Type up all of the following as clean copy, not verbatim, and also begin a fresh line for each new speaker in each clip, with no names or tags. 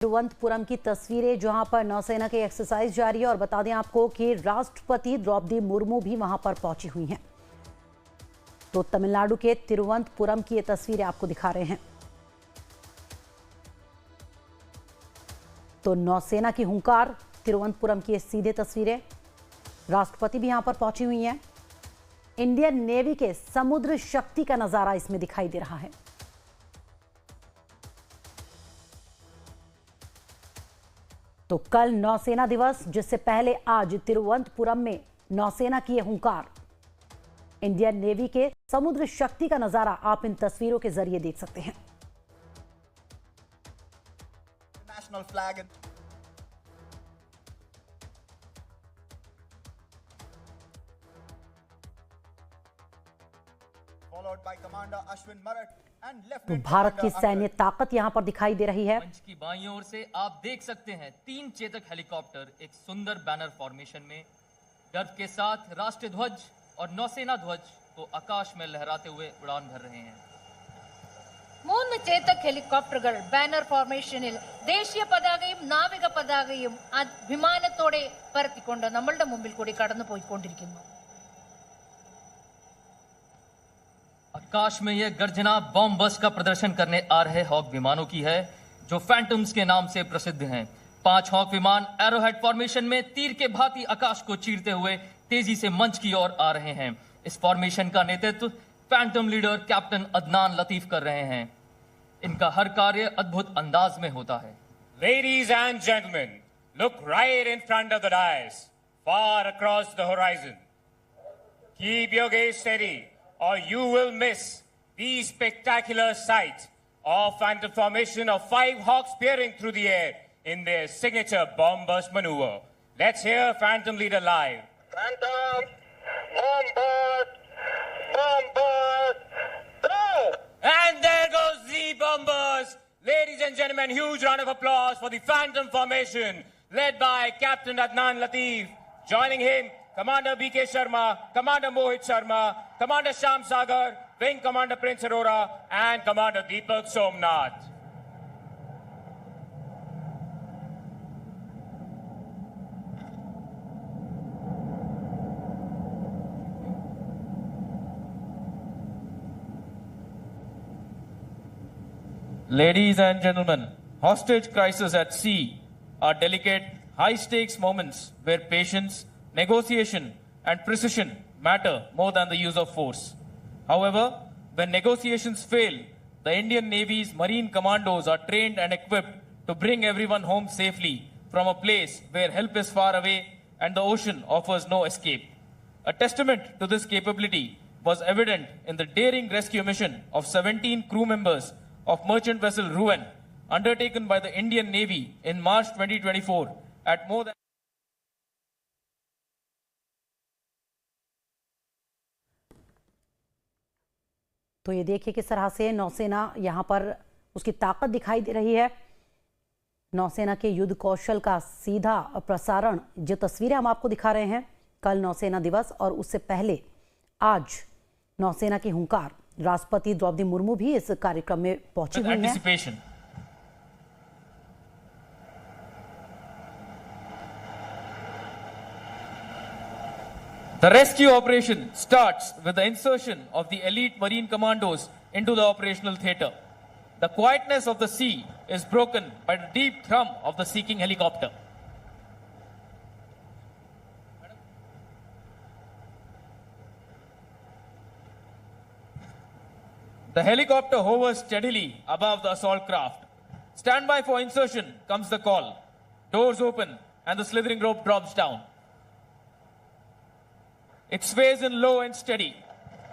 तिरुवनंतपुरम की तस्वीरें जहां पर नौसेना की एक्सरसाइज जारी है और बता दें आपको कि राष्ट्रपति द्रौपदी मुर्मू भी वहां पर पहुंची हुई हैं। तो तमिलनाडु के तिरुवनंतपुरम की ये तस्वीरें आपको दिखा रहे हैं। तो नौसेना की हुंकार, तिरुवनंतपुरम की ये सीधे तस्वीरें, राष्ट्रपति भी यहां पर पहुंची हुई हैं। इंडियन नेवी के समुद्र शक्ति का नजारा इसमें दिखाई दे रहा है। तो कल नौसेना दिवस, जिससे पहले आज तिरुवनंतपुरम में नौसेना की यह हुंकार, इंडियन नेवी के समुद्र शक्ति का नजारा आप इन तस्वीरों के जरिए देख सकते हैं।
National flag followed by Commander Ashwin Marat and
तो
Lieutenant
भारत की
Commander
सैन्य ताकत यहां पर दिखाई दे रही है।
मंच की बाईं ओर से आप देख सकते हैं 3 चेतक हेलीकॉप्टर एक सुंदर बैनर फॉर्मेशन में गर्व के साथ राष्ट्रीय ध्वज और नौसेना ध्वज को आकाश में लहराते हुए उड़ान भर रहे हैं।
3 ചേതക് ഹെലികോപ്റ്ററുകൾ ബാനർ ഫോർമേഷനിൽ ദേശീയ പതാകയും നാവിക പതാകയും വിമാനത്തോടെ പറത്തിക്കൊണ്ട് നമ്മളുടെ മുമ്പിൽ കൂടി കടന്നുപോയിക്കൊണ്ടിരിക്കുന്നു।
आकाश में यह गर्जना बॉम्ब बस्ट का प्रदर्शन करने आ रहे हॉक विमानों की है, जो फैंटम्स के नाम से प्रसिद्ध हैं। 5 हॉक विमान एरोहेड फॉर्मेशन में तीर के भांति आकाश को चीरते हुए तेजी से मंच की ओर आ रहे हैं। इस फॉर्मेशन का नेतृत्व Phantom leader captain Adnan Latif कर रहे हैं। इनका हर कार्य अद्भुत अंदाज में होता है।
Ladies and gentlemen, look right in front of the dais, far across the horizon. Keep your gaze steady, or you will miss the spectacular sight of phantom formation of 5 hawks peering through the air in their signature bomb burst maneuver. Let's hear Phantom Leader live.
Phantom, bomb burst, go!
And there goes the bombers. Ladies and gentlemen, huge round of applause for the Phantom Formation led by Captain Adnan Latif. Joining him, Commander B.K. Sharma, Commander Mohit Sharma, Commander Sham Sagar, Wing Commander Prince Arora, and Commander Deepak Somnath.
Ladies and gentlemen, hostage crises at sea are delicate, high-stakes moments where patience, negotiation, and precision matter more than the use of force. However, when negotiations fail, the Indian Navy's marine commandos are trained and equipped to bring everyone home safely from a place where help is far away and the ocean offers no escape. A testament to this capability was evident in the daring rescue mission of 17 crew members of merchant vessel Ruin, undertaken by the Indian Navy in March 2024 at more than
तो ये देखिए किस तरह से नौसेना यहां पर उसकी ताकत दिखाई दे रही है। नौसेना के युद्ध कौशल का सीधा प्रसारण, जो तस्वीरें हम आपको दिखा रहे हैं, कल नौसेना दिवस और उससे पहले आज नौसेना की हुंकार। राष्ट्रपति द्रौपदी मुर्मू भी इस कार्यक्रम में पहुंची हुई हैं।
The rescue operation starts with the insertion of the elite marine commandos into the operational theatre. The quietness of the sea is broken by the deep thrum of the seeking helicopter. The helicopter hovers steadily above the assault craft. Stand by for insertion comes the call. Doors open and the slithering rope drops down. It sways in low and steady.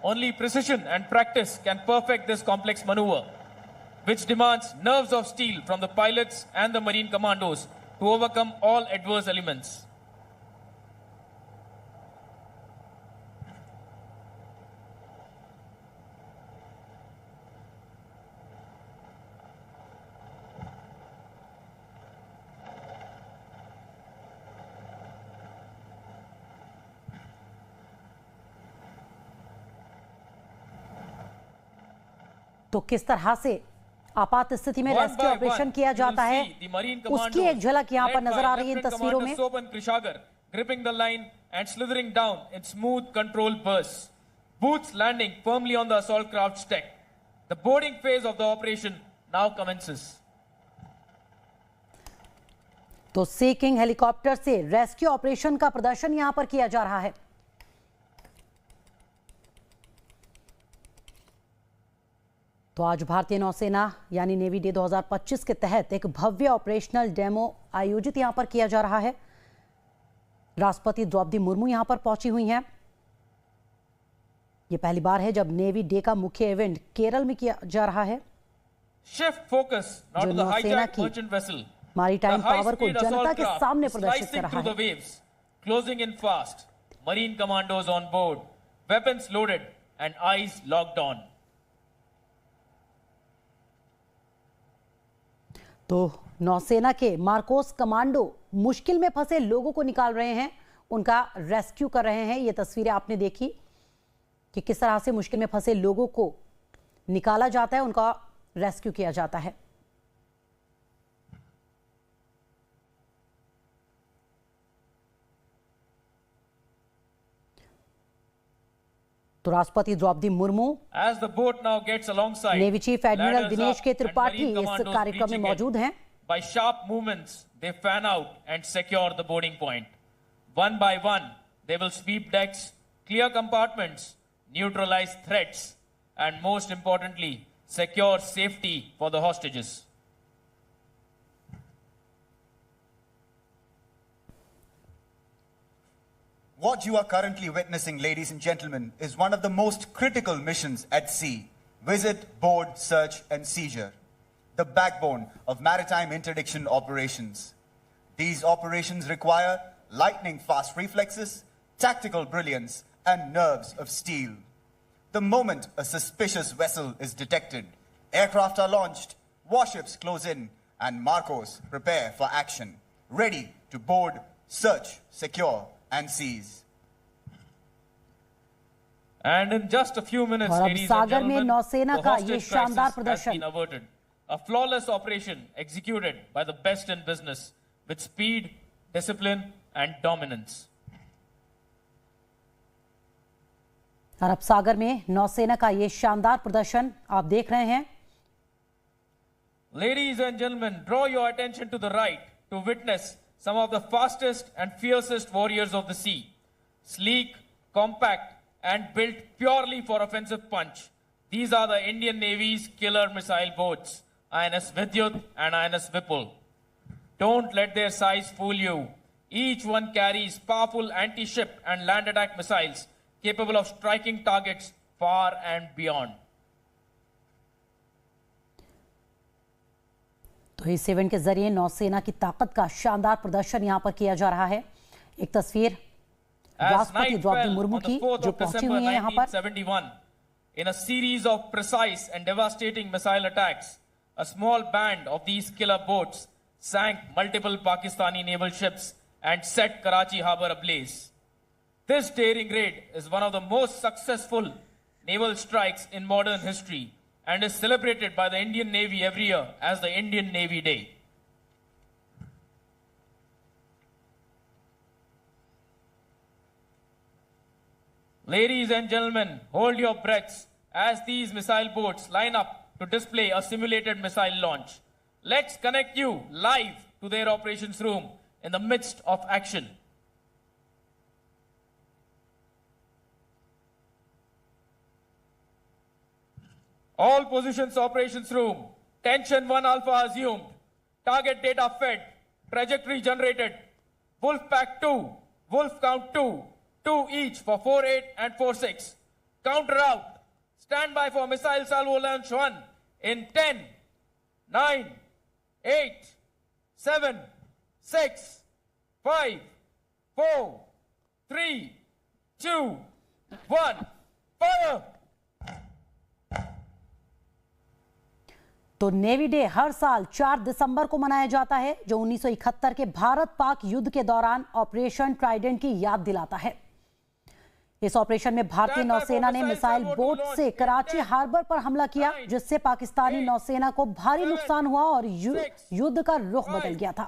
Only precision and practice can perfect this complex maneuver, which demands nerves of steel from the pilots and the marine commandos to overcome all adverse elements.
तो किस तरह से आपात स्थिति में rescue operation किया जाता है, उसकी एक झलक यहाँ पर नजर आ रही है इन तस्वीरों में।
Gripping the line and slithering down in smooth controlled bursts. Boots landing firmly on the assault craft's deck. The boarding phase of the operation now commences.
तो सी किंग हेलीकॉप्टर से रेस्क्यू ऑपरेशन का प्रदर्शन यहां पर किया जा रहा है। तो आज भारतीय नौसेना यानी नेवी डे 2025 के तहत एक भव्य ऑपरेशनल डेमो आयोजित यहां पर किया जा रहा है। राष्ट्रपति द्रौपदी मुर्मू यहां पर पहुंची हुई हैं। यह पहली बार है जब नेवी डे का मुख्य इवेंट केरल में किया जा रहा है।
Shift focus not to the hijacked merchant vessel.
Maritime power को जनता के सामने प्रदर्शित कर रहा है।
Waves, closing in fast. Marine commandos on board, weapons loaded and eyes locked on.
तो नौसेना के मार्कोस कमांडो मुश्किल में फंसे लोगों को निकाल रहे हैं, उनका रेस्क्यू कर रहे हैं। ये तस्वीरें आपने देखी कि किस तरह से मुश्किल में फंसे लोगों को निकाला जाता है, उनका रेस्क्यू किया जाता है। तो राष्ट्रपति Draupadi Murmu, navy chief admiral Dinesh K Tripathi इस कार्यक्रम में मौजूद हैं।
By sharp movements, they fan out and secure the boarding point. One by one, they will sweep decks, clear compartments, neutralize threats, and most importantly, secure safety for the hostages.
What you are currently witnessing, ladies and gentlemen, is one of the most critical missions at sea. Visit, board, search, and seizure. The backbone of maritime interdiction operations. These operations require lightning-fast reflexes, tactical brilliance, and nerves of steel. The moment a suspicious vessel is detected, aircraft are launched, warships close in, and Marcos prepare for action, ready to board, search, secure, and seize.
And in just a few minutes, ladies and gentlemen, the hostage crisis has been averted. A flawless operation executed by the best in business with speed, discipline, and dominance.
अरब सागर में नौसेना का ये शानदार प्रदर्शन आप देख रहे हैं।
Ladies and gentlemen, draw your attention to the right to witness some of the fastest and fiercest warriors of the sea. Sleek, compact, and built purely for offensive punch. These are the Indian Navy's killer missile boats, INS Vidyut and INS Vipul. Don't let their size fool you. Each one carries powerful anti-ship and land attack missiles capable of striking targets far and beyond.
तो इस event के जरिए नौसेना की ताकत का शानदार प्रदर्शन यहां पर किया जा रहा है। एक तस्वीर राष्ट्रपति द्रौपदी मुर्मू की जो पहुंची हुई है यहां पर।
In a series of precise and devastating missile attacks, a small band of these killer boats sank multiple Pakistani naval ships and set Karachi harbor ablaze. This daring raid is one of the most successful naval strikes in modern history and is celebrated by the Indian Navy every year as the Indian Navy Day. Ladies and gentlemen, hold your breaths as these missile boats line up to display a simulated missile launch. Let's connect you live to their operations room in the midst of action. All positions operations room. Tension 1 Alpha assumed. Target data fed. Trajectory generated. Wolf Pack 2. Wolf Count 2. 2 each for 4-8 and 4-6. Counter out. Stand by for missile salvo launch 1 in 10, 9, 8, 7, 6, 5, 4, 3, 2, 1. Fire!
तो navy day हर साल 4 दिसंबर को मनाया जाता है, जो 1971 के भारत पाक युद्ध के दौरान ऑपरेशन ट्राइडेंट की याद दिलाता है। इस ऑपरेशन में भारतीय नौसेना ने मिसाइल बोट से कराची हार्बर पर हमला किया, जिससे पाकिस्तानी नौसेना को भारी नुकसान हुआ और युद्ध का रुख बदल गया था।